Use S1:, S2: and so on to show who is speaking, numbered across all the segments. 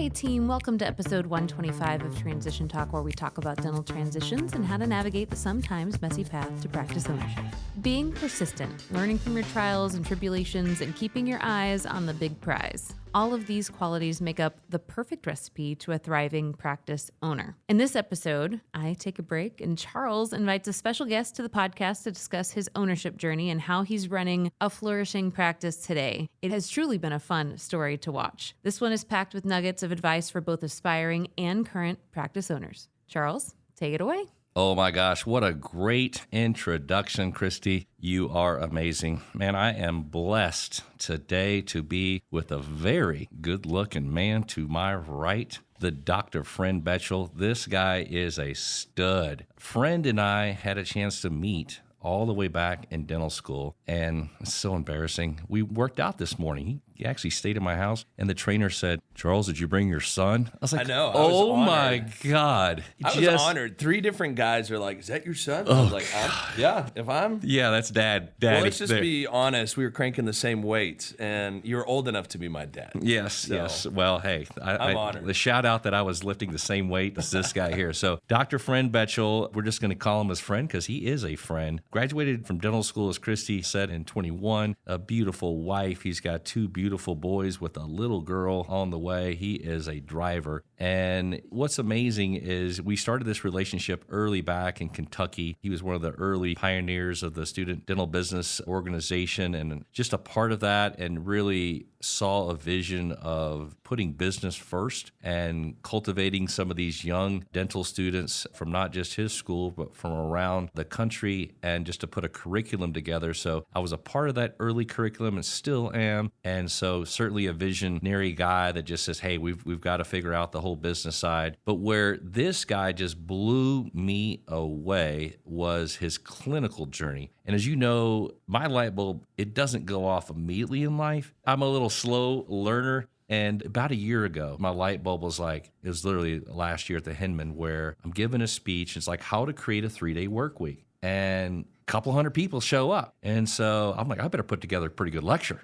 S1: Hey team, welcome to episode 125 of Transition Talk, where we talk about dental transitions and how to navigate the sometimes messy path to practice ownership. Being persistent, learning from your trials and tribulations, and keeping your eyes on the big prize. All of these qualities make up the perfect recipe to a thriving practice owner. In this episode, I take a break and Charles invites a special guest to the podcast to discuss his ownership journey and how he's running a flourishing practice today. It has truly been a fun story to watch. This one is packed with nuggets of advice for both aspiring and current practice owners. Charles, take it away.
S2: Oh my gosh, what a great introduction, Christy. You are amazing. Man, I am blessed today to be with a very good-looking man to my right, the Dr. Friend Bechtel. This guy is a stud. Friend and I had a chance to meet all the way back in dental school, and it's so embarrassing. We worked out this morning. He actually stayed at my house, and the trainer said, "Charles, did you bring your son?" I was like,
S3: I know.
S2: "Oh my God."
S3: I was honored. 3 different guys are like, "Is that your son?" I was like, yeah, if I'm...
S2: Yeah, that's Daddy.
S3: Well, let's just be honest. We were cranking the same weight, and you're old enough to be my dad.
S2: Yes. Well, hey,
S3: I'm honored.
S2: The shout out that I was lifting the same weight as this guy here. So Dr. Friend Bechtel, we're just going to call him his friend because he is a friend. Graduated from dental school, as Christy said, in 21. A beautiful wife. He's got 2 beautiful boys with a little girl on the way. He is a driver. And what's amazing is we started this relationship early back in Kentucky. He was one of the early pioneers of the student dental business organization and just a part of that, and really saw a vision of putting business first and cultivating some of these young dental students from not just his school, but from around the country, and just to put a curriculum together. So I was a part of that early curriculum and still am. And so certainly a visionary guy that just says, hey, we've got to figure out the whole business side. But where this guy just blew me away was his clinical journey. And as you know, my light bulb, it doesn't go off immediately in life. I'm a little slow learner. And about a year ago, my light bulb was like, it was literally last year at the Hinman, where I'm giving a speech. It's like how to create a 3-day work week. And a couple hundred people show up. And so I'm like, I better put together a pretty good lecture.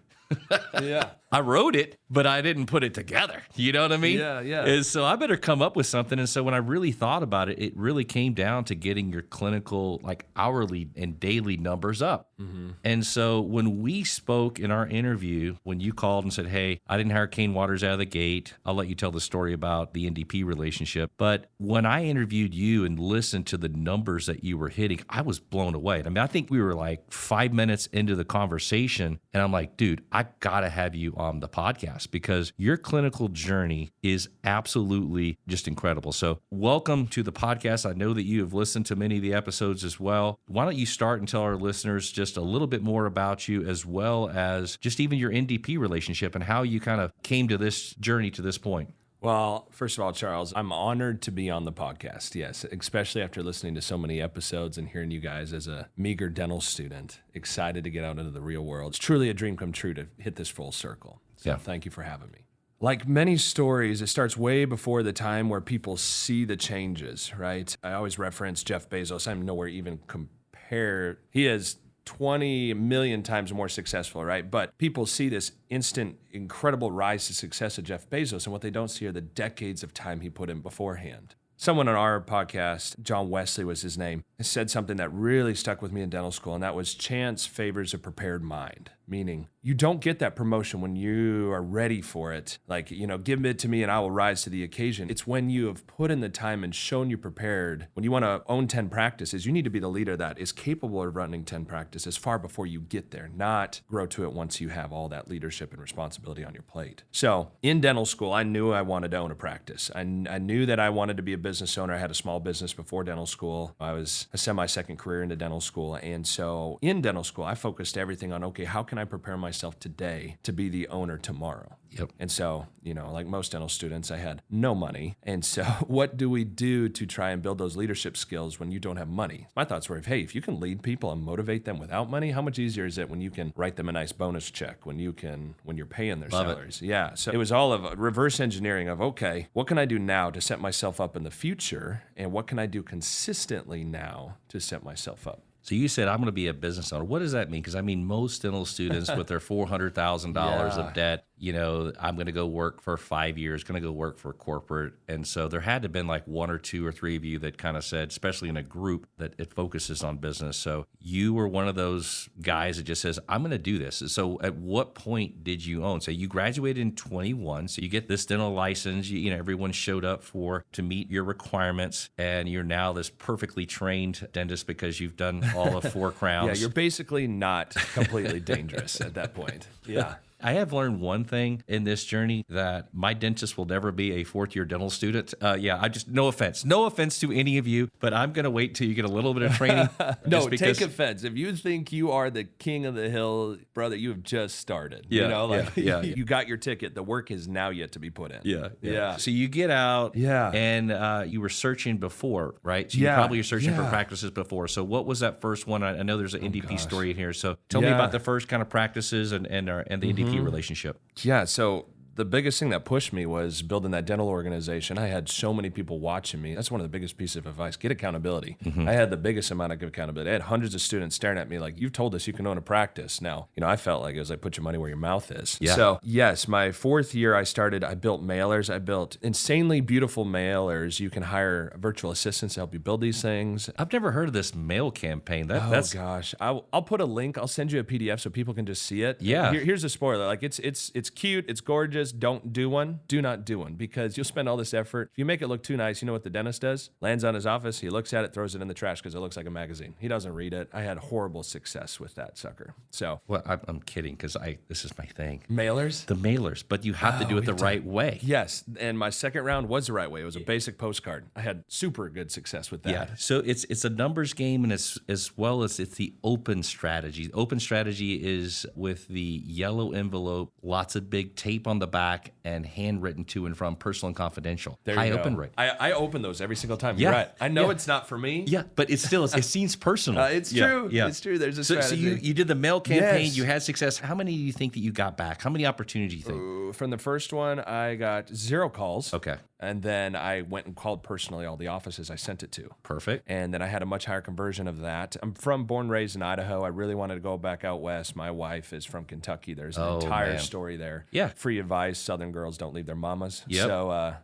S3: Yeah.
S2: I wrote it, but I didn't put it together. You know what I mean?
S3: Yeah.
S2: And so I better come up with something. And so when I really thought about it, it really came down to getting your clinical, like hourly and daily numbers up. Mm-hmm. And so when we spoke in our interview, when you called and said, hey, I didn't hire Kane Waters out of the gate, I'll let you tell the story about the NDP relationship. But when I interviewed you and listened to the numbers that you were hitting, I was blown away. I mean, I think we were like 5 minutes into the conversation, and I'm like, dude, I gotta have you on the podcast because your clinical journey is absolutely just incredible. So welcome to the podcast. I know that you have listened to many of the episodes as well. Why don't you start and tell our listeners just a little bit more about you, as well as just even your NDP relationship and how you kind of came to this journey to this point.
S3: Well, first of all, Charles, I'm honored to be on the podcast, yes, especially after listening to so many episodes and hearing you guys as a meager dental student, excited to get out into the real world. It's truly a dream come true to hit this full circle. So Thank you for having me. Like many stories, it starts way before the time where people see the changes, right? I always reference Jeff Bezos. I'm nowhere even compare. He is 20 million times more successful, right? But people see this instant, incredible rise to success of Jeff Bezos, and what they don't see are the decades of time he put in beforehand. Someone on our podcast, John Wesley was his name, said something that really stuck with me in dental school, and that was chance favors a prepared mind. Meaning, you don't get that promotion when you are ready for it. Like, give it to me and I will rise to the occasion. It's when you have put in the time and shown you prepared. When you want to own 10 practices, you need to be the leader that is capable of running 10 practices far before you get there, not grow to it once you have all that leadership and responsibility on your plate. So in dental school, I knew I wanted to own a practice. I knew that I wanted to be a business owner. I had a small business before dental school. I was a semi-second career into dental school. And so in dental school, I focused everything on, okay, how can I prepare myself today to be the owner tomorrow?
S2: Yep.
S3: And so, like most dental students, I had no money. And so what do we do to try and build those leadership skills when you don't have money? My thoughts were, hey, if you can lead people and motivate them without money, how much easier is it when you can write them a nice bonus check, when you're paying their salaries? Yeah. So it was all of a reverse engineering of, okay, what can I do now to set myself up in the future? And what can I do consistently now to set myself up?
S2: So you said, I'm going to be a business owner. What does that mean? Because I mean, most dental students with their $400,000 of debt, I'm going to go work for 5 years, going to go work for corporate. And so there had to have been like one or two or three of you that kind of said, especially in a group that it focuses on business. So you were one of those guys that just says, I'm going to do this. So at what point did you own? So you graduated in 21. So you get this dental license, everyone showed up to meet your requirements. And you're now this perfectly trained dentist because you've done all of 4 crowns.
S3: Yeah, you're basically not completely dangerous at that point. Yeah.
S2: I have learned one thing in this journey, that my dentist will never be a 4th-year dental student. No offense to any of you, but I'm going to wait till you get a little bit of training.
S3: No, take offense. If you think you are the king of the hill, brother, you have just started. You got your ticket. The work is now yet to be put in.
S2: Yeah. So you get out, and you were searching before, right? So you probably were searching for practices before. So what was that first one? I know there's an NDP story in here. So tell me about the first kind of practices and the NDP relationship.
S3: Yeah, so the biggest thing that pushed me was building that dental organization. I had so many people watching me. That's one of the biggest pieces of advice. Get accountability. I had the biggest amount of accountability. I had hundreds of students staring at me like, you've told us you can own a practice. Now, I felt like it was like, put your money where your mouth is.
S2: Yeah.
S3: So yes, my 4th year I built mailers. I built insanely beautiful mailers. You can hire virtual assistants to help you build these things.
S2: I've never heard of this mail campaign.
S3: Gosh. I'll put a link. I'll send you a PDF so people can just see it.
S2: Yeah.
S3: Here's a spoiler. Like it's cute. It's gorgeous. Don't do one. Do not do one, because you'll spend all this effort. If you make it look too nice, you know what the dentist does? Lands on his office. He looks at it, throws it in the trash because it looks like a magazine. He doesn't read it. I had horrible success with that sucker. So,
S2: well, I'm kidding, because this is my thing.
S3: Mailers?
S2: The mailers, but you have to do it the right way.
S3: Yes, and my second round was the right way. It was a basic postcard. I had super good success with that.
S2: Yeah. So it's a numbers game, and it's the open strategy. Open strategy is with the yellow envelope, lots of big tape on the back, and handwritten to and from, personal and confidential. High open rate.
S3: I open those every single time. You're right. I know it's not for me.
S2: Yeah, but it seems personal.
S3: It's true. Yeah. It's true. There's a strategy.
S2: So you did the mail campaign. Yes. You had success. How many do you think that you got back? How many opportunities do you think?
S3: From the first one, I got 0 calls.
S2: Okay.
S3: And then I went and called personally all the offices I sent it to.
S2: Perfect.
S3: And then I had a much higher conversion of that. I'm born, raised in Idaho. I really wanted to go back out west. My wife is from Kentucky. There's an entire story there.
S2: Yeah.
S3: Free advice. Southern girls don't leave their mamas.
S2: Yep.
S3: So,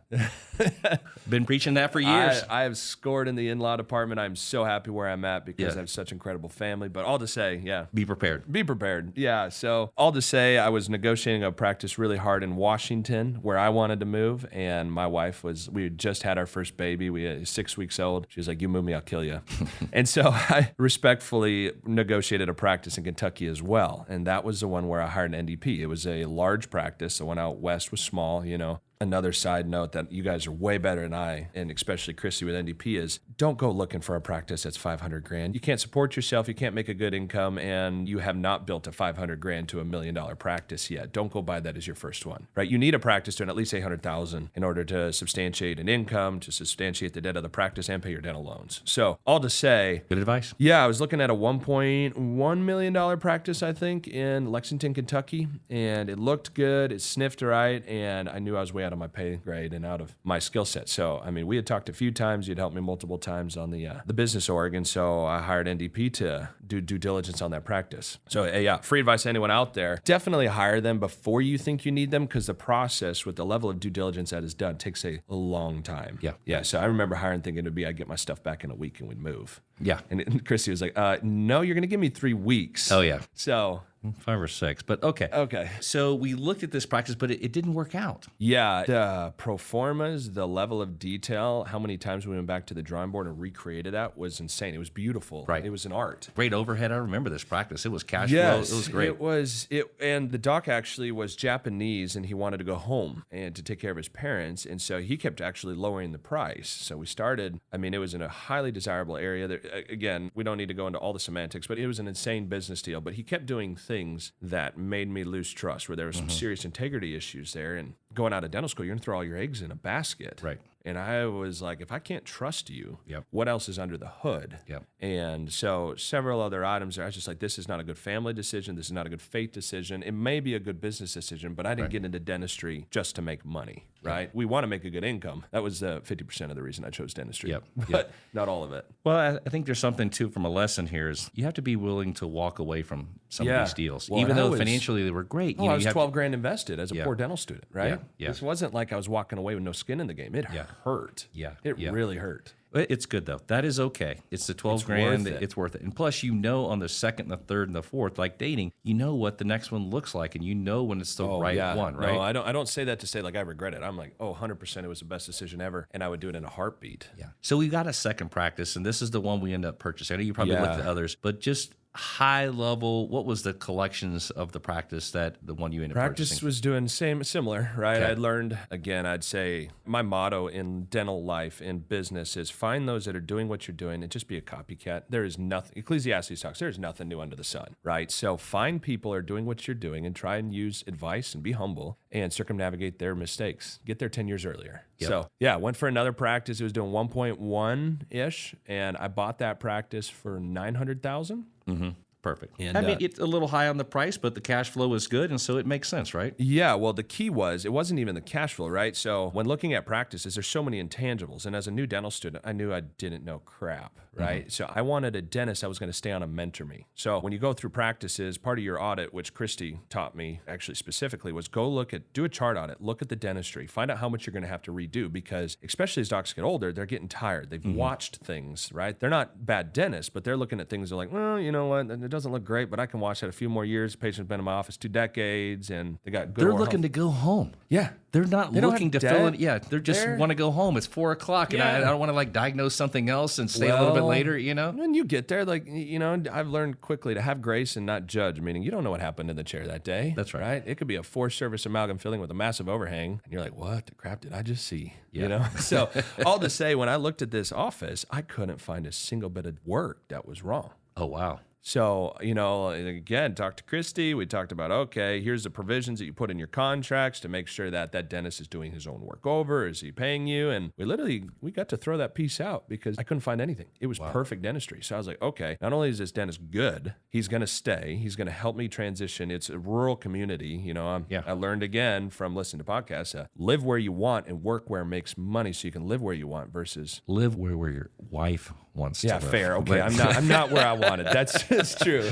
S2: been preaching that for years.
S3: I have scored in the in-law department. I'm so happy where I'm at because I have such incredible family. But all to say,
S2: be prepared.
S3: Be prepared. Yeah. So all to say, I was negotiating a practice really hard in Washington where I wanted to move. And my wife we had just had our first baby. We had 6 weeks old. She was like, you move me, I'll kill you. And so I respectfully negotiated a practice in Kentucky as well. And that was the one where I hired an NDP. It was a large practice. The one out west was small, Another side note that you guys are way better than I, and especially Christy with NDP, is don't go looking for a practice that's $500,000. You can't support yourself, you can't make a good income, and you have not built a $500,000 to $1 million practice yet. Don't go buy that as your first one, right? You need a practice to earn at least $800,000 in order to substantiate an income, to substantiate the debt of the practice, and pay your dental loans. So all to say,
S2: good advice.
S3: Yeah, I was looking at a $1.1 million practice, I think, in Lexington, Kentucky, and it looked good. It sniffed right, and I knew I was way out of my pay grade and out of my skill set. So, we had talked a few times. You'd helped me multiple times on the business org, and so I hired NDP to do due diligence on that practice. So, free advice to anyone out there: definitely hire them before you think you need them, because the process with the level of due diligence that is done takes a long time. Yeah. So I remember hiring, thinking I'd get my stuff back in a week and we'd move.
S2: Yeah.
S3: And Christy was like, "No, you're going to give me 3 weeks."
S2: Oh yeah.
S3: So
S2: 5 or 6, but okay.
S3: Okay.
S2: So we looked at this practice, but it didn't work out.
S3: Yeah. The pro formas, the level of detail, how many times we went back to the drawing board and recreated that was insane. It was beautiful.
S2: Right.
S3: It was an art.
S2: Great overhead. I remember this practice. It was cash flow. It was great.
S3: And the doc actually was Japanese, and he wanted to go home and to take care of his parents. And so he kept actually lowering the price. So we started, it was in a highly desirable area. Again, we don't need to go into all the semantics, but it was an insane business deal. But he kept doing things that made me lose trust, where there were some serious integrity issues there. And going out of dental school, you're going to throw all your eggs in a basket.
S2: Right.
S3: And I was like, if I can't trust you,
S2: Yep.
S3: what else is under the hood?
S2: Yep.
S3: And so several other items there, I was just like, this is not a good family decision. This is not a good faith decision. It may be a good business decision, but I didn't get into dentistry just to make money. right? We want to make a good income. That was 50% of the reason I chose dentistry, but not all of it.
S2: Well, I think there's something too from a lesson here is you have to be willing to walk away from some of these deals,
S3: Well,
S2: even
S3: and I
S2: though
S3: was-
S2: financially they were great.
S3: I was 12 grand invested as a
S2: Yeah.
S3: poor dental student, right?
S2: Yeah.
S3: This wasn't like I was walking away with no skin in the game. It hurt.
S2: Yeah.
S3: It
S2: Yeah.
S3: really hurt.
S2: It's good though. That is okay. It's the 12 grand. It's worth it. And plus, on the second, the third, and the fourth, like dating, you know what the next one looks like, and you know when it's the right one, right?
S3: No, I don't say that to say like I regret it. I'm like, 100% it was the best decision ever, and I would do it in a heartbeat.
S2: Yeah. So we got a second practice, and this is the one we end up purchasing. I know you probably looked at others, but just high level, what was the collections of the practice that the one you ended up
S3: Practice
S2: purchasing?
S3: was doing similar, right?
S2: Okay.
S3: I'd learned, again, I'd say my motto in dental life, in business, is find those that are doing what you're doing and just be a copycat. There is nothing, Ecclesiastes talks, there's nothing new under the sun, right? So find people who are doing what you're doing and try and use advice and be humble and circumnavigate their mistakes. Get there 10 years earlier.
S2: Yep.
S3: So went for another practice. It was doing 1.1-ish, and I bought that practice for $900,000.
S2: Perfect.
S3: And,
S2: I mean, it's a little high on the price, but the cash flow is good, and so it makes sense, right?
S3: Yeah, well, the key was it wasn't even the cash flow, right? So when looking at practices, there's so many intangibles. And as a new dental student, I knew I didn't know crap, right? So I wanted a dentist that was going to stay on and mentor me. So when you go through practices, part of your audit, which Christy taught me actually specifically, was do a chart audit, look at the dentistry, find out how much you're going to have to redo, because especially as docs get older, they're getting tired. They've watched things, right? They're not bad dentists, but they're looking at things, they're like, well, you know what? It doesn't look great, but I can watch that a few more years. The patient's been in my office 2 decades, and they got good.
S2: They're looking to go home.
S3: Yeah.
S2: They're not
S3: They don't
S2: looking to
S3: have
S2: fill
S3: debt.
S2: it. Yeah, they just
S3: They're-
S2: want to go home. It's 4 o'clock, and I don't want to like diagnose something else and stay a little bit later, you know?
S3: When you get there, like, I've learned quickly to have grace and not judge, meaning you don't know what happened in the chair that day.
S2: That's right.
S3: It could be a 4-service amalgam filling with a massive overhang, and you're like, what the crap did I just see?
S2: Yeah.
S3: So all to say, when I looked at this office, I couldn't find a single bit of work that was wrong.
S2: Oh, wow.
S3: So, again, talked to Christy. We talked about, okay, here's the provisions that you put in your contracts to make sure that that dentist is doing his own work over. Is he paying you? And we got to throw that piece out because I couldn't find anything. It was perfect dentistry. So I was like, okay, not only is this dentist good, he's going to stay. He's going to help me transition. It's a rural community. I learned again from listening to podcasts, live where you want and work where it makes money so you can live where you want versus
S2: Live where your wife wants to live.
S3: fair. Okay, I'm not where I wanted. That's true.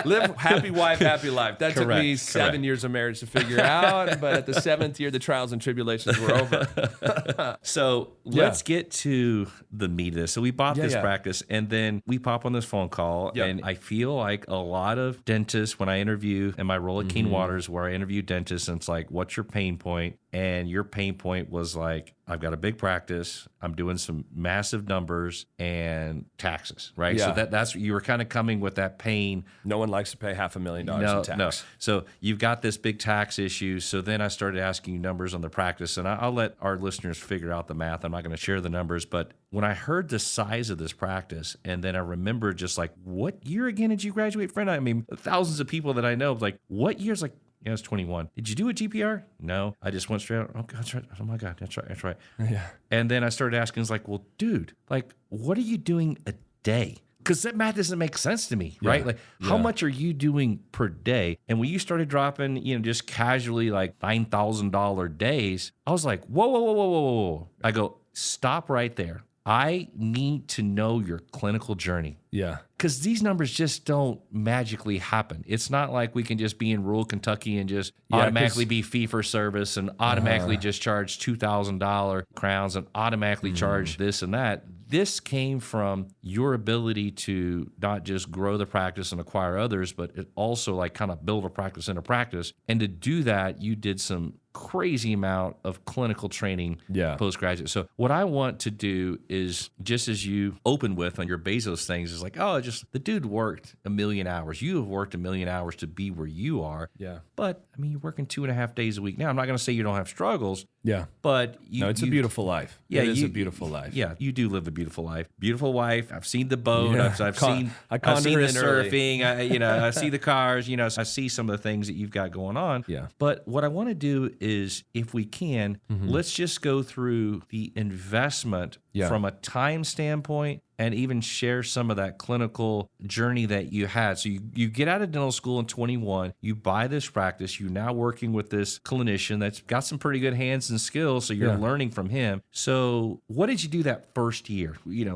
S3: Live happy wife, happy life. That took me 7 years of marriage to figure out, but at the 7th year, the trials and tribulations were over.
S2: So let's get to the meat of this. So we bought this practice, and then we pop on this phone call, and I feel like a lot of dentists, when I interview in my role at Keen Waters, where I interview dentists, and it's like, what's your pain point? And your pain point was like, I've got a big practice. I'm doing some massive numbers and taxes, right?
S3: Yeah.
S2: So that's you were kind of coming with that pain.
S3: No one likes to pay $500,000 in tax.
S2: No. So you've got this big tax issue. So then I started asking you numbers on the practice, and I'll let our listeners figure out the math. I'm not going to share the numbers, but when I heard the size of this practice, and then I remember just like, what year again did you graduate, friend? I mean, thousands of people that I know, like, what year's like, I was 21. Did you do a GPR? No. I just went straight out. Oh, that's right. Oh, my God. That's right.
S3: Yeah.
S2: And then I started asking, it's like, well, dude, like, what are you doing a day? Because that math doesn't make sense to me, right? Like, how much are you doing per day? And when you started dropping, just casually like $9,000 days, I was like, whoa. I go, stop right there. I need to know your clinical journey.
S3: Yeah.
S2: Because these numbers just don't magically happen. It's not like we can just be in rural Kentucky and just automatically be fee for service and automatically just charge $2,000 crowns and automatically charge this and that. This came from your ability to not just grow the practice and acquire others, but it also like kind of build a practice in a practice. And to do that, you did some crazy amount of clinical training postgraduate. So what I want to do is, just as you open with on your Bezos things, is like, just the dude worked 1 million hours. You have worked 1 million hours to be where you are.
S3: Yeah.
S2: But I mean, you're working 2.5 days a week. Now, I'm not going to say you don't have struggles.
S3: Yeah.
S2: But
S3: it's a beautiful life.
S2: Yeah,
S3: it is a beautiful life.
S2: Yeah, you do live a beautiful life. Beautiful wife. I've seen the boat.
S3: Yeah.
S2: I've seen the surfing. I see the cars. I see some of the things that you've got going on.
S3: Yeah.
S2: But what I want to do is, if we can, let's just go through the investment from a time standpoint and even share some of that clinical journey that you had. So you get out of dental school in 21, you buy this practice, you're now working with this clinician that's got some pretty good hands and skills, so you're learning from him. So what did you do that first year?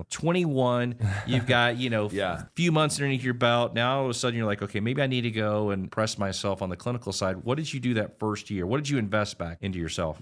S2: 21, you've got, a few months underneath your belt. Now all of a sudden you're like, okay, maybe I need to go and press myself on the clinical side. What did you do that first year? What did you invest back into yourself?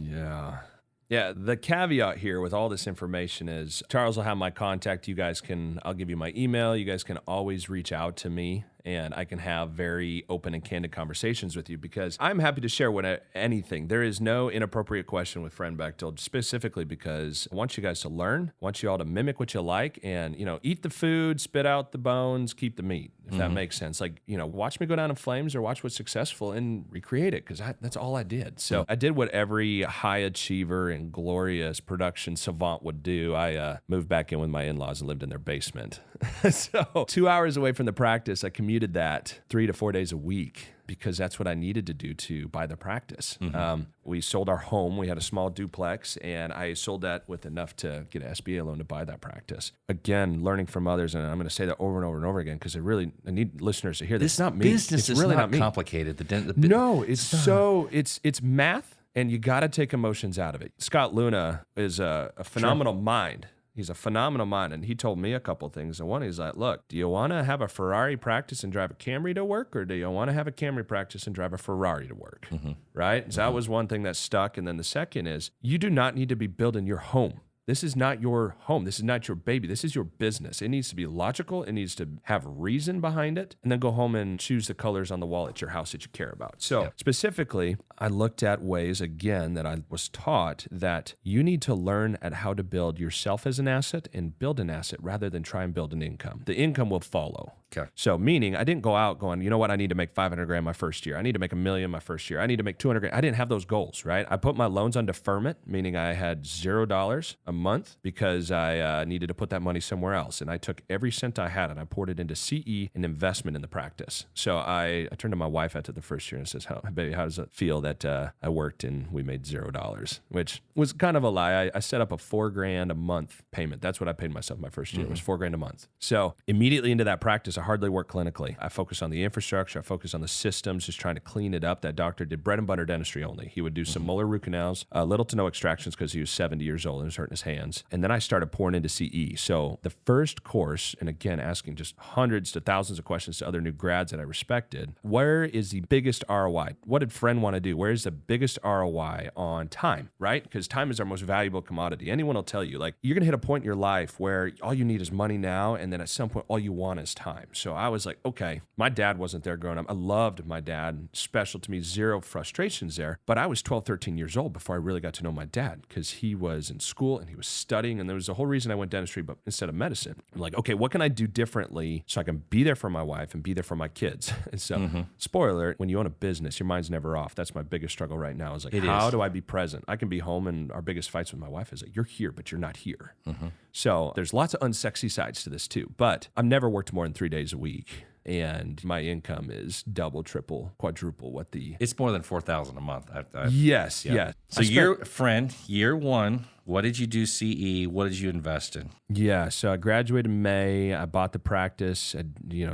S3: Yeah, the caveat here with all this information is Charles will have my contact. I'll give you my email. You guys can always reach out to me, and I can have very open and candid conversations with you because I'm happy to share anything. There is no inappropriate question with friend Bechtel, specifically because I want you guys to learn, I want you all to mimic what you like and, eat the food, spit out the bones, keep the meat, if that makes sense. Like, watch me go down in flames or watch what's successful and recreate it because that's all I did. So I did what every high achiever and glorious production savant would do. I moved back in with my in-laws and lived in their basement. So 2 hours away from the practice, I commuted that 3 to 4 days a week because that's what I needed to do to buy the practice. We sold our home. We had a small duplex, and I sold that with enough to get an SBA loan to buy that practice. Again, learning from others, and I'm going to say that over and over and over again because I need listeners to hear this. It's not me.
S2: Business
S3: it's
S2: really
S3: not
S2: not complicated.
S3: No, it's math, and you got to take emotions out of it. Scott Luna is a phenomenal mind. He's a phenomenal mind, and he told me a couple of things. And one, he's like, look, do you want to have a Ferrari practice and drive a Camry to work, or do you want to have a Camry practice and drive a Ferrari to work, right? So that was one thing that stuck. And then the second is you do not need to be building your home. This is not your home. This is not your baby. This is your business. It needs to be logical. It needs to have reason behind it. And then go home and choose the colors on the wall at your house that you care about. So specifically, I looked at ways, again, that I was taught that you need to learn at how to build yourself as an asset and build an asset rather than try and build an income. The income will follow.
S2: Okay.
S3: So meaning I didn't go out going, you know what, I need to make 500 grand my first year. I need to make $1 million my first year. I need to make 200 grand. I didn't have those goals, right? I put my loans on deferment, meaning I had $0 a month because I needed to put that money somewhere else. And I took every cent I had and I poured it into CE and investment in the practice. So I turned to my wife after the first year and says, baby, how does it feel that I worked and we made $0? Which was kind of a lie. I set up a $4,000 a month payment. That's what I paid myself my first year. It was $4,000 a month. So immediately into that practice, I hardly worked clinically. I focused on the infrastructure. I focused on the systems, just trying to clean it up. That doctor did bread and butter dentistry only. He would do some molar root canals, little to no extractions because he was 70 years old and was hurting his hands. And then I started pouring into CE. So the first course, and again, asking just hundreds to thousands of questions to other new grads that I respected, where is the biggest ROI? What did friend want to do? Where is the biggest ROI on time, right? Because time is our most valuable commodity. Anyone will tell you, like, you're going to hit a point in your life where all you need is money now, and then at some point, all you want is time. So I was like, okay, my dad wasn't there growing up. I loved my dad, special to me, zero frustrations there. But I was 12, 13 years old before I really got to know my dad because he was in school and he was studying. And there was a whole reason I went dentistry, but instead of medicine. I'm like, okay, what can I do differently so I can be there for my wife and be there for my kids? And so, spoiler alert, when you own a business, your mind's never off. That's my biggest struggle right now is like, how do I be present? I can be home, and our biggest fights with my wife is like, you're here, but you're not here. So there's lots of unsexy sides to this too, but I've never worked more than 3 days a week. And my income is double, triple, quadruple what the...
S2: It's more than $4,000 a month.
S3: Yes.
S2: So year one, what did you do CE? What did you invest in?
S3: Yeah, so I graduated in May. I bought the practice. A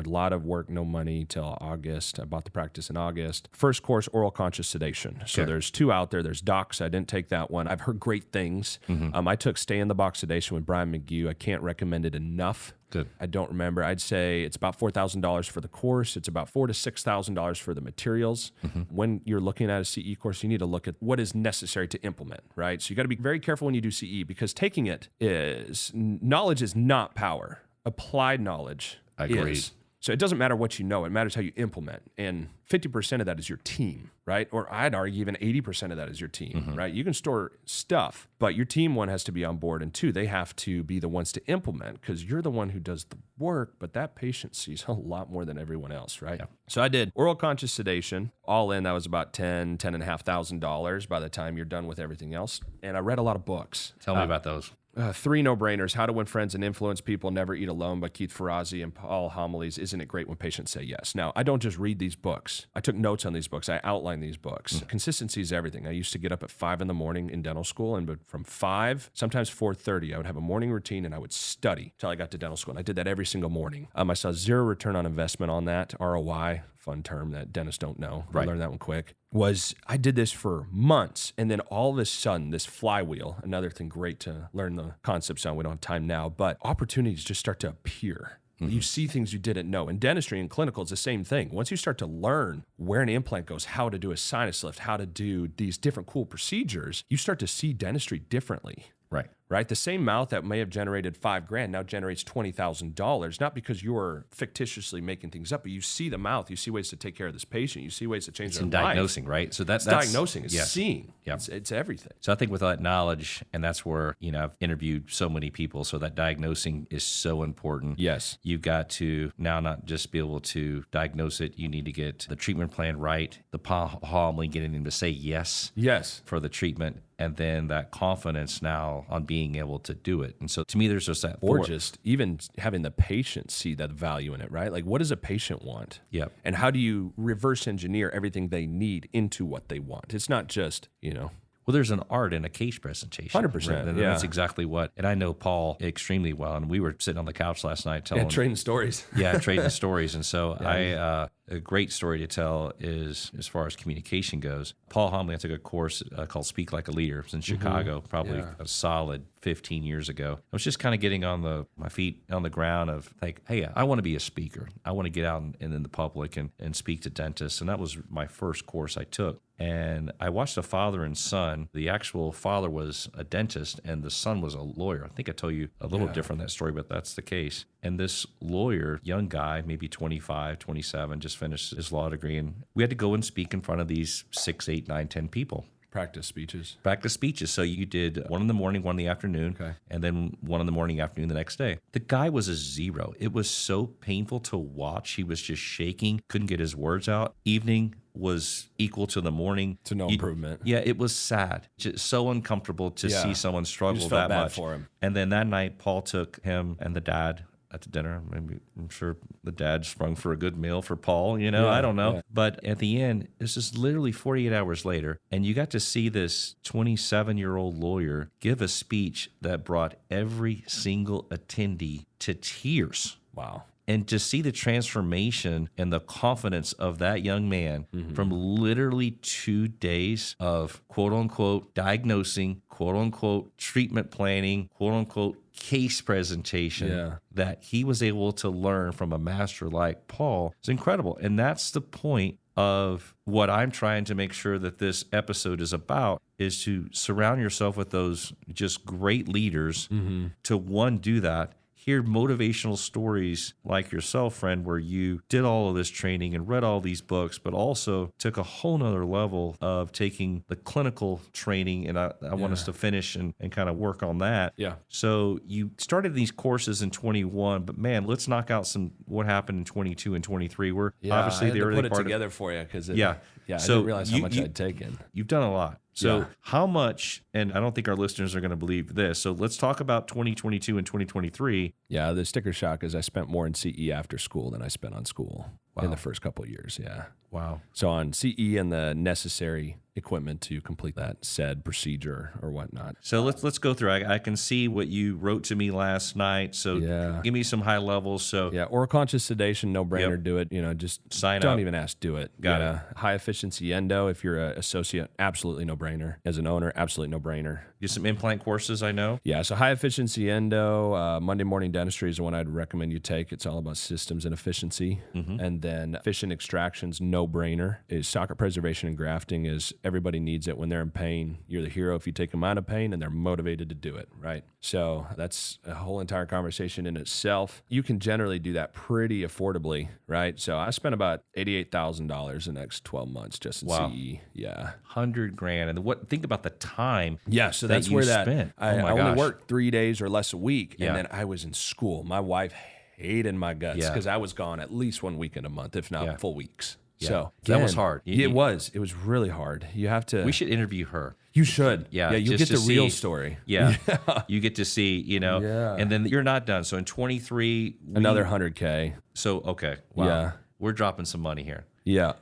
S3: lot of work, no money till August. I bought the practice in August. First course, oral conscious sedation. So there's 2 out there. There's docs. I didn't take that one. I've heard great things. I took stay in the box sedation with Brian McGee. I can't recommend it enough.
S2: Good.
S3: I don't remember. I'd say it's about $4,000 for the course. It's about $4,000 to $6,000 for the materials. When you're looking at a CE course, you need to look at what is necessary to implement, right? So you got to be very careful when you do CE because taking it is, knowledge is not power. Applied knowledge is. So it doesn't matter what you know. It matters how you implement. And 50% of that is your team, right? Or I'd argue even 80% of that is your team, right? You can store stuff, but your team, one, has to be on board. And 2, they have to be the ones to implement because you're the one who does the work, but that patient sees a lot more than everyone else, right? Yeah. So I did oral conscious sedation. All in, that was about $10,500 by the time you're done with everything else. And I read a lot of books.
S2: Tell me about those.
S3: 3 No-Brainers, How to Win Friends and Influence People, Never Eat Alone by Keith Ferrazzi and Paul Homilys. Isn't it great when patients say yes? Now, I don't just read these books. I took notes on these books. I outline these books. Consistency is everything. I used to get up at 5 in the morning in dental school, and from 5, sometimes 4:30, I would have a morning routine and I would study till I got to dental school. And I did that every single morning. I saw zero return on investment on that, ROI. Fun term that dentists don't know. I learned that one quick. I did this for months, and then all of a sudden, this flywheel, another thing great to learn the concepts on, we don't have time now, but opportunities just start to appear. You see things you didn't know. In dentistry and clinical, it's the same thing. Once you start to learn where an implant goes, how to do a sinus lift, how to do these different cool procedures, you start to see dentistry differently. Right? The same mouth that may have generated $5,000 now generates $20,000, not because you're fictitiously making things up, but you see the mouth, you see ways to take care of this patient, you see ways to change their life.
S2: It's diagnosing, right? So that's
S3: diagnosing, it's seeing. Yep. It's everything.
S2: So I think with that knowledge, and that's where, I've interviewed so many people, so that diagnosing is so important.
S3: Yes.
S2: You've got to now not just be able to diagnose it, you need to get the treatment plan right, the Homily, getting them to say yes for the treatment, and then that confidence now on being able to do it. And so to me, there's just that.
S3: Or just even having the patient see that value in it, right? Like, what does a patient want?
S2: Yep.
S3: And how do you reverse engineer everything they need into what they want? It's not just,
S2: Well, there's an art in a case presentation.
S3: 100%.
S2: Right? And that's exactly what, and I know Paul extremely well. And we were sitting on the couch last night telling.
S3: Trading stories.
S2: Trading stories. And so a great story to tell is, as far as communication goes, Paul Homilys took a course called Speak Like a Leader. It was in Chicago, probably a solid 15 years ago. I was just kind of getting on my feet on the ground of like, hey, I want to be a speaker. I want to get out and in the public and speak to dentists. And that was my first course I took. And I watched a father and son. The actual father was a dentist and the son was a lawyer. I think I told you a little different that story, but that's the case. And this lawyer, young guy, maybe 25, 27, just finished his law degree. And we had to go and speak in front of these 6, 8, 9, 10 people.
S3: Practice speeches.
S2: So you did one in the morning, one in the afternoon, and then one in the morning, afternoon the next day. The guy was a zero. It was so painful to watch. He was just shaking, couldn't get his words out. Evening was equal to the morning.
S3: To no improvement.
S2: Yeah, it was sad. Just so uncomfortable to see someone struggle
S3: just
S2: that
S3: felt bad
S2: much.
S3: for him.
S2: And then that night, Paul took him and the dad at the dinner. Maybe I'm sure the dad sprung for a good meal for Paul, I don't know. But at the end, this is literally 48 hours later, and you got to see this 27-year-old lawyer give a speech that brought every single attendee to tears.
S3: Wow.
S2: And to see the transformation and the confidence of that young man from literally 2 days of quote unquote diagnosing, quote unquote treatment planning, quote unquote case presentation that he was able to learn from a master like Paul is incredible. And that's the point of what I'm trying to make sure that this episode is about, is to surround yourself with those just great leaders to, one, do that, hear motivational stories like yourself, friend, where you did all of this training and read all these books, but also took a whole nother level of taking the clinical training. And I want us to finish and kind of work on that. Yeah. So you started these courses in 21, but man, let's knock out what happened in 22 and 23. We're obviously the early
S3: part
S2: put it
S3: together for you because
S2: so
S3: I didn't realize how much I'd taken.
S2: You've done a lot. So how much, and I don't think our listeners are going to believe this, so let's talk about 2022 and 2023.
S3: Yeah, the sticker shock is I spent more in CE after school than I spent on school in the first couple of years,
S2: Wow.
S3: So on CE and the necessary equipment to complete that said procedure or whatnot.
S2: So let's go through. I can see what you wrote to me last night. So give me some high levels. So
S3: oral conscious sedation, no brainer. Do it. Just
S2: sign
S3: don't
S2: up.
S3: even ask. Do it.
S2: Got it.
S3: High efficiency endo. If you're an associate, absolutely no brainer. As an owner, absolutely no brainer.
S2: Get some implant courses, I know.
S3: Yeah. So high efficiency endo, Monday morning dentistry is the one I'd recommend you take. It's all about systems and efficiency. And then efficient extractions, no brainer. Is socket preservation and grafting is everybody needs it when they're in pain. You're the hero if you take them out of pain and they're motivated to do it, right? So that's a whole entire conversation in itself. You can generally do that pretty affordably, right? So I spent about $88,000 the next 12 months just in CE. Yeah.
S2: $100,000. And think about the time.
S3: Yeah. So that's where
S2: spent.
S3: I only worked 3 days or less a week. And then I was in school. My wife hated my guts because I was gone at least 1 weekend a month, if not full weeks.
S2: Yeah.
S3: So
S2: that was hard.
S3: It was really hard. You have to.
S2: We should interview her.
S3: You should.
S2: Yeah,
S3: You
S2: just
S3: get
S2: to
S3: the real
S2: see-
S3: story.
S2: Yeah. You get to see,
S3: Yeah.
S2: and then you're not done. So in 23,
S3: Another 100K.
S2: So, okay. Wow.
S3: Yeah.
S2: We're dropping some money here.
S3: Yeah.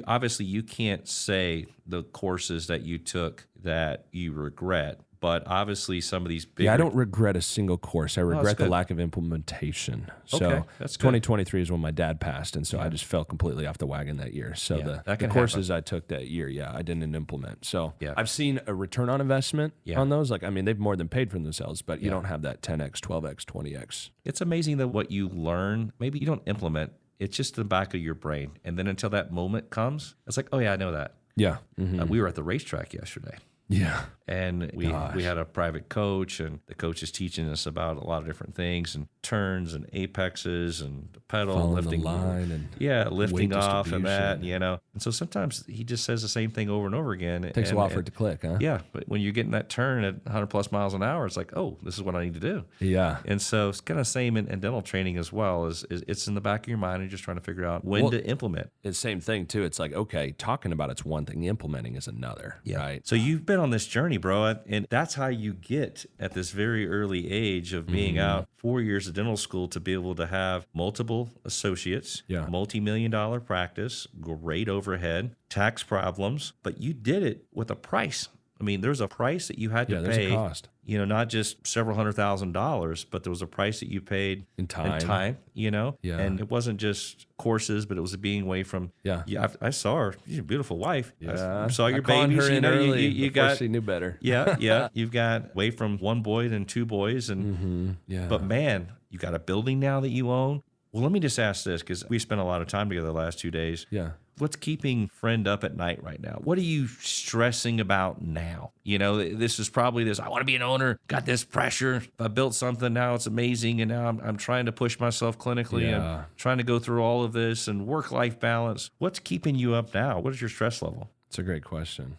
S2: Obviously, you can't say the courses that you took that you regret, but obviously some of these bigger...
S3: Yeah, I don't regret a single course. I regret the
S2: good.
S3: lack of implementation. So
S2: Okay, that's good.
S3: 2023 is when my dad passed, and so I just fell completely off the wagon that year. So
S2: Yeah, that
S3: the
S2: can
S3: courses I took that year, I didn't implement. So
S2: Yeah.
S3: I've seen a return on investment
S2: Yeah.
S3: on those. Like, I mean, they've more than paid for themselves, but you don't have that 10x, 12x, 20x.
S2: It's amazing that what you learn, maybe you don't implement, it's just in the back of your brain. And then until that moment comes, it's like, oh yeah, I know that.
S3: Yeah. Mm-hmm.
S2: We were at the racetrack yesterday.
S3: Yeah.
S2: And we had a private coach, and the coach is teaching us about a lot of different things and turns and apexes and the pedal,
S3: Following
S2: lifting
S3: the line and
S2: lifting
S3: weight
S2: off and that,
S3: distribution.
S2: And so sometimes he just says the same thing over and over again.
S3: Takes a while for it to click, huh?
S2: Yeah, but when you're getting that turn at 100 plus miles an hour, it's like, oh, this is what I need to do.
S3: Yeah.
S2: And so it's kind of same in dental training as well. Is it's in the back of your mind, and you're just trying to figure out when to implement.
S3: It's the same thing too. It's like, okay, talking about it's one thing, implementing is another. Right.
S2: So you've been on this journey, bro, and that's how you get at this very early age of being out 4 years of dental school to be able to have multiple associates, multi-million-dollar practice, great overhead, tax problems, but you did it with a price. I mean, there's a price that you had to pay.
S3: There's a cost.
S2: Not just several $100,000, but there was a price that you paid
S3: In time.
S2: Yeah.
S3: Yeah.
S2: And it wasn't just courses, but it was being away from, I saw her. She's a beautiful wife.
S3: Yeah.
S2: I saw your
S3: I conned
S2: babies.
S3: her in early
S2: you
S3: before
S2: got,
S3: she knew better.
S2: yeah. You've got away from one boy, then two boys. And, but man, you got a building now that you own. Well, let me just ask this, because we spent a lot of time together the last 2 days.
S3: Yeah.
S2: What's keeping Friend up at night right now? What are you stressing about now? This is probably this, I want to be an owner, got this pressure. I built something, now it's amazing, and now I'm trying to push myself clinically, and I'm trying to go through all of this and work-life balance. What's keeping you up now? What is your stress level?
S3: It's a great question.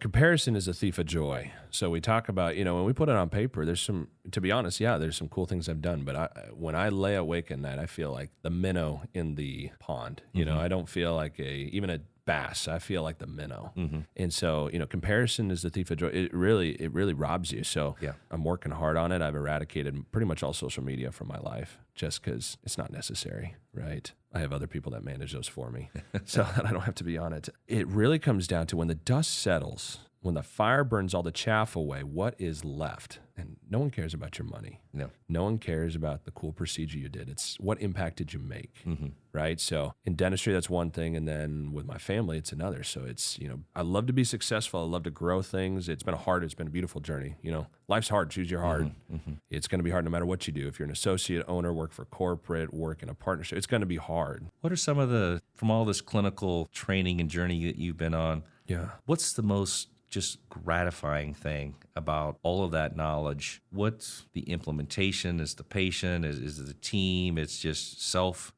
S3: Comparison is a thief of joy. So we talk about, when we put it on paper, there's some, to be honest, there's some cool things I've done. But when I lay awake at night, I feel like the minnow in the pond. I don't feel like even a bass. I feel like the minnow. And so, comparison is the thief of joy. It really robs you. So I'm working hard on it. I've eradicated pretty much all social media from my life just because it's not necessary, right? I have other people that manage those for me so that I don't have to be on it. It really comes down to when the dust settles, when the fire burns all the chaff away, what is left? And no one cares about your money. No one cares about the cool procedure you did. It's what impact did you make, right? So in dentistry, that's one thing. And then with my family, it's another. So it's, I love to be successful. I love to grow things. It's been a beautiful journey. Life's hard. Choose your hard. It's going to be hard no matter what you do. If you're an associate, owner, work for corporate, work in a partnership, it's going to be hard.
S2: What are some of from all this clinical training and journey that you've been on, what's the most just gratifying thing about all of that knowledge? What's the implementation? Is the patient? Is it the team? It's just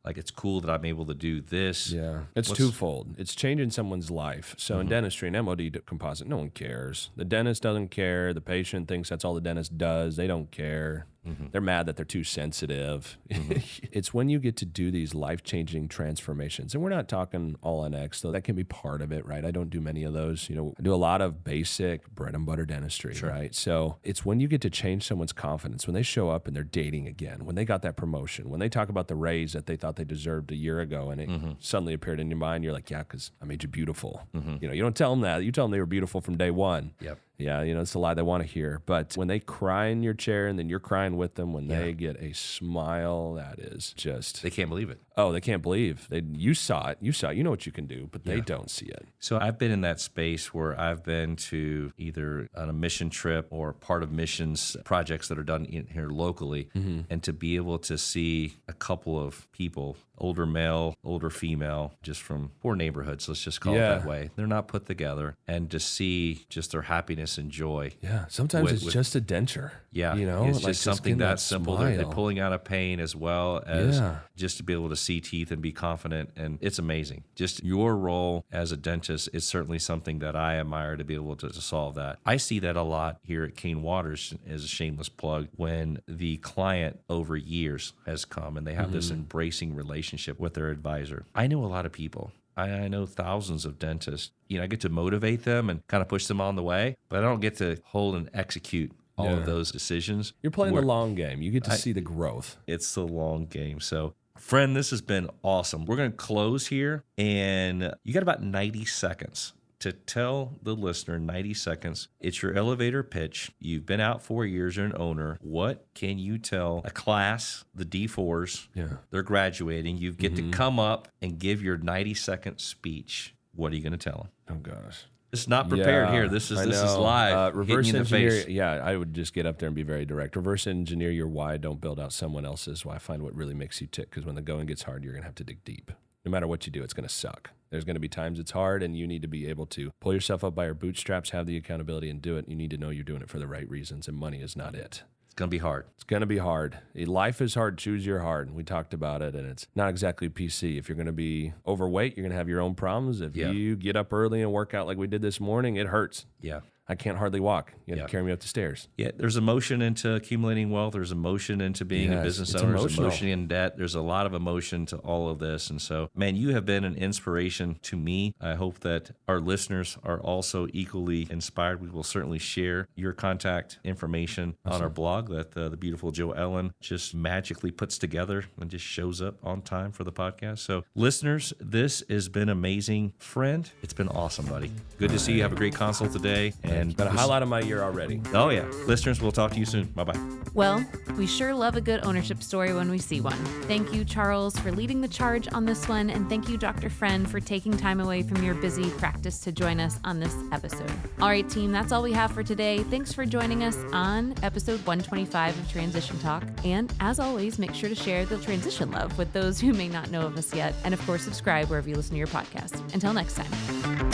S2: it's cool that I'm able to do this.
S3: Yeah. It's twofold. It's changing someone's life. So in dentistry, an MOD composite, no one cares. The dentist doesn't care. The patient thinks that's all the dentist does. They don't care. They're mad that they're too sensitive. It's when you get to do these life-changing transformations. And we're not talking all on X, though that can be part of it, right? I don't do many of those. I do a lot of basic bread and butter dentistry, right? So it's when you get to change someone's confidence, when they show up and they're dating again, when they got that promotion, when they talk about the raise that they thought they deserved a year ago and it suddenly appeared in your mind, you're like, yeah, because I made you beautiful. You don't tell them that. You tell them they were beautiful from day one.
S2: Yep.
S3: Yeah, it's a lie they want to hear. But when they cry in your chair and then you're crying with them, when they get a smile, that is just...
S2: They can't believe it.
S3: Oh, they can't believe. You saw it. You know what you can do, but they don't see it.
S2: So I've been in that space where I've been to either on a mission trip or part of missions projects that are done here locally, and to be able to see a couple of people, older male, older female, just from poor neighborhoods, let's just call it that way. They're not put together, and to see just their happiness and joy.
S3: Yeah, sometimes it's just a denture.
S2: Yeah,
S3: like
S2: it's just something that simple. They're
S3: smile.
S2: pulling out a pain as well as just to be able to see teeth and be confident, and it's amazing. Just your role as a dentist is certainly something that I admire to be able to solve that. I see that a lot here at Kane Waters as a shameless plug when the client over years has come and they have this embracing relationship with their advisor. I know a lot of people. I know thousands of dentists. I get to motivate them and kind of push them on the way, but I don't get to hold and execute all of those decisions.
S3: You're playing the long game. You get to see the growth.
S2: It's the long game. So, friend, this has been awesome. We're going to close here, and you got about 90 seconds to tell the listener, 90 seconds. It's your elevator pitch. You've been out 4 years, you're an owner. What can you tell a class, the D4s, they're graduating, you get to come up and give your 90-second speech. What are you going to tell them?
S3: Oh, gosh.
S2: It's not prepared here. This is live.
S3: Reverse
S2: hitting you in the
S3: engineer.
S2: face.
S3: Yeah, I would just get up there and be very direct. Reverse engineer your why. Don't build out someone else's why. Find what really makes you tick. Because when the going gets hard, you're going to have to dig deep. No matter what you do, it's going to suck. There's going to be times it's hard, and you need to be able to pull yourself up by your bootstraps, have the accountability, and do it. You need to know you're doing it for the right reasons, and money is not it.
S2: It's going to be hard.
S3: It's going to be hard. Life is hard. Choose your hard. We talked about it, and it's not exactly PC. If you're going to be overweight, you're going to have your own problems. If you get up early and work out like we did this morning, it hurts.
S2: Yeah.
S3: I can't hardly walk. You have to carry me up the stairs.
S2: Yeah, there's emotion into accumulating wealth. There's emotion into being a business owner. There's emotion in debt. There's a lot of emotion to all of this. And so, man, you have been an inspiration to me. I hope that our listeners are also equally inspired. We will certainly share your contact information on our blog that the beautiful Jo Ellen just magically puts together and just shows up on time for the podcast. So, listeners, this has been amazing. Friend, it's been awesome, buddy. Good to see you. Have a great consult today. And
S3: got a highlight of my year already.
S2: Oh, yeah. Listeners, we'll talk to you soon. Bye-bye.
S1: Well, we sure love a good ownership story when we see one. Thank you, Charles, for leading the charge on this one. And thank you, Dr. Friend, for taking time away from your busy practice to join us on this episode. All right, team, that's all we have for today. Thanks for joining us on episode 125 of Transition Talk. And as always, make sure to share the transition love with those who may not know of us yet. And of course, subscribe wherever you listen to your podcast. Until next time.